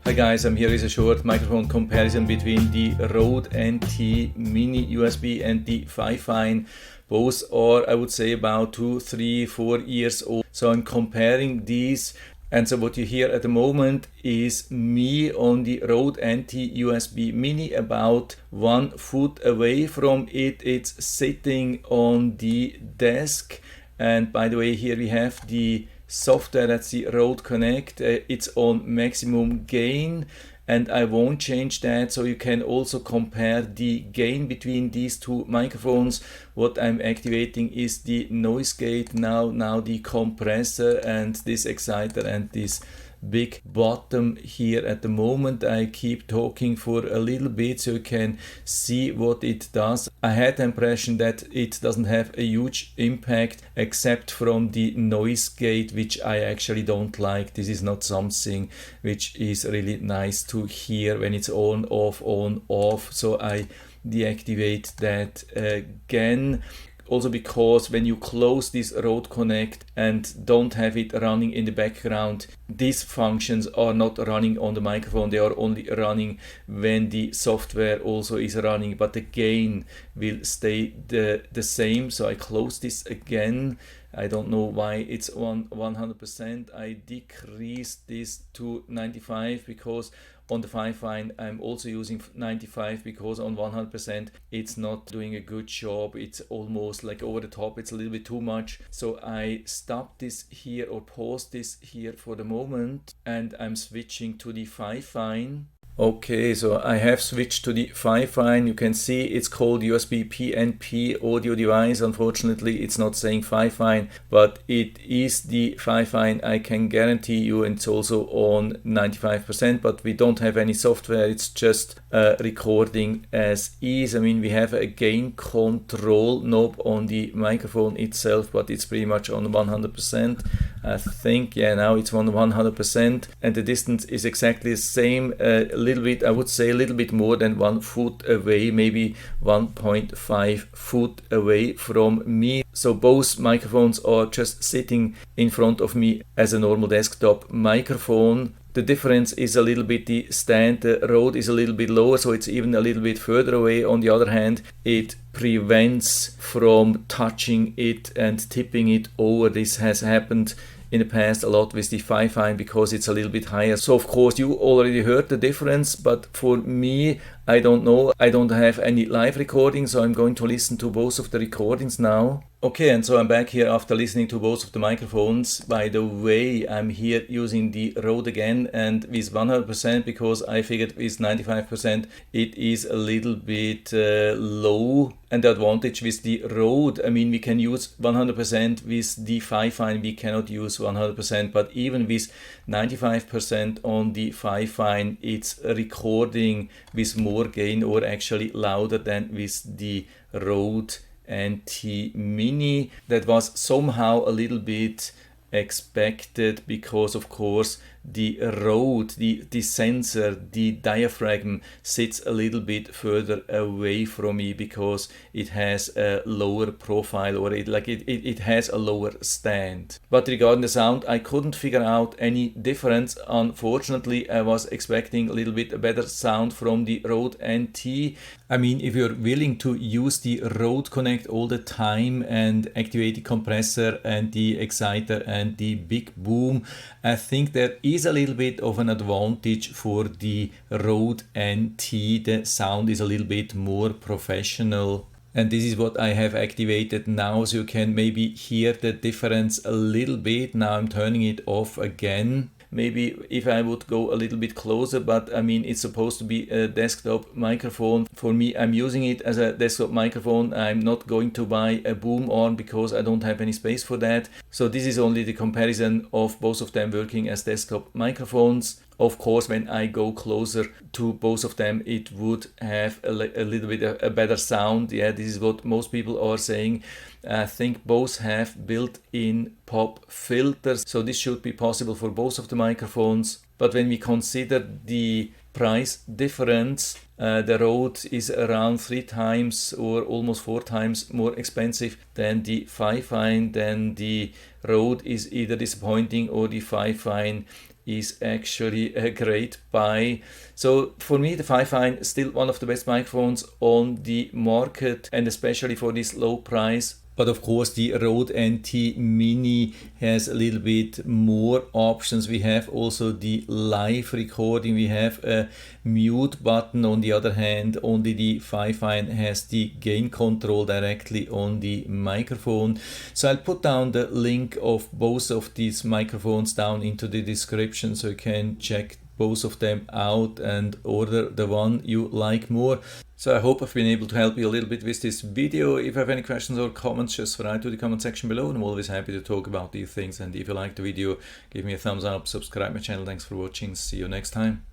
Hi guys, here is a short microphone comparison between the Rode NT Mini USB and the FiFine. Both are, I would say, about 2, 3, 4 years old. So I'm comparing these. And so what you hear at the moment is me on the Rode NT USB Mini, about 1 foot away from it. It's sitting on the desk. And by the way, here we have the software, that's the Rode Connect. It's on maximum gain, and I won't change that, so you can also compare the gain between these two microphones. What I'm activating is the noise gate now the compressor and this exciter and this big bottom here at the moment. I keep talking for a little bit so you can see what it does. I had the impression that it doesn't have a huge impact except from the noise gate, which I actually don't like. This is not something which is really nice to hear when it's on, off. So I deactivate that again. Also because when you close this Rode Connect and don't have it running in the background, these functions are not running on the microphone. They are only running when the software also is running, but the gain will stay the same. So I close this again. I don't know why it's on 100%. I decreased this to 95 because on the FiFine I'm also using 95 because on 100% it's not doing a good job. It's almost like over the top. It's a little bit too much. So I stop this here or pause this here for the moment, and I'm switching to the FiFine. Okay, so I have switched to the FiFine. You can see it's called USB PNP audio device. Unfortunately, it's not saying FiFine, but it is the FiFine. I can guarantee you, and it's also on 95%, but we don't have any software. It's just recording as is. I mean, we have a gain control knob on the microphone itself, but it's pretty much on 100%. I think, yeah, now it's on 100%, and the distance is exactly the same. A little bit, I would say a little bit more than 1 foot away, maybe 1.5 foot away from me. So both microphones are just sitting in front of me as a normal desktop microphone. The difference is a little bit the stand. The Rode is a little bit lower, so it's even a little bit further away. On the other hand, it prevents from touching it and tipping it over. This has happened in the past a lot with the FiFine because it's a little bit higher. So of course you already heard the difference, but for me, I don't know. I don't have any live recording, so I'm going to listen to both of the recordings now. Okay, and so I'm back here after listening to both of the microphones. By the way, I'm here using the Rode again and with 100% because I figured with 95% it is a little bit low. And the advantage with the Rode, I mean, we can use 100%. With the FiFine we cannot use 100%, but even with 95% on the FiFine, it's recording with more gain, or actually louder than with the Rode NT Mini. That was somehow a little bit expected because of course the Rode, the sensor, the diaphragm sits a little bit further away from me because it has a lower profile, or it has a lower stand. But regarding the sound, I couldn't figure out any difference. Unfortunately, I was expecting a little bit a better sound from the Rode NT. I mean, if you're willing to use the Rode Connect all the time and activate the compressor and the exciter and the big boom, I think there is a little bit of an advantage for the Rode NT. The sound is a little bit more professional. And this is what I have activated now, so you can maybe hear the difference a little bit. Now I'm turning it off again. Maybe if I would go a little bit closer, but I mean, it's supposed to be a desktop microphone. For me, I'm using it as a desktop microphone. I'm not going to buy a boom arm because I don't have any space for that. So this is only the comparison of both of them working as desktop microphones. Of course, when I go closer to both of them, it would have a little bit a better sound. Yeah, this is what most people are saying. I think both have built-in pop filters, so this should be possible for both of the microphones. But when we consider the price difference, the Rode is around 3 times or almost 4 times more expensive than the FiFine. Then the Rode is either disappointing or the FiFine is actually a great buy. So for me, the FiFine is still one of the best microphones on the market, and especially for this low price. But of course, the Rode NT Mini has a little bit more options. We have also the live recording. We have a mute button. On the other hand, only the FiFine has the gain control directly on the microphone. So I'll put down the link of both of these microphones down into the description, so you can check both of them out and order the one you like more. So I hope I've been able to help you a little bit with this video. If you have any questions or comments, just write to the comment section below, and I'm always happy to talk about these things. And if you liked the video, give me a thumbs up, subscribe my channel. Thanks for watching. See you next time.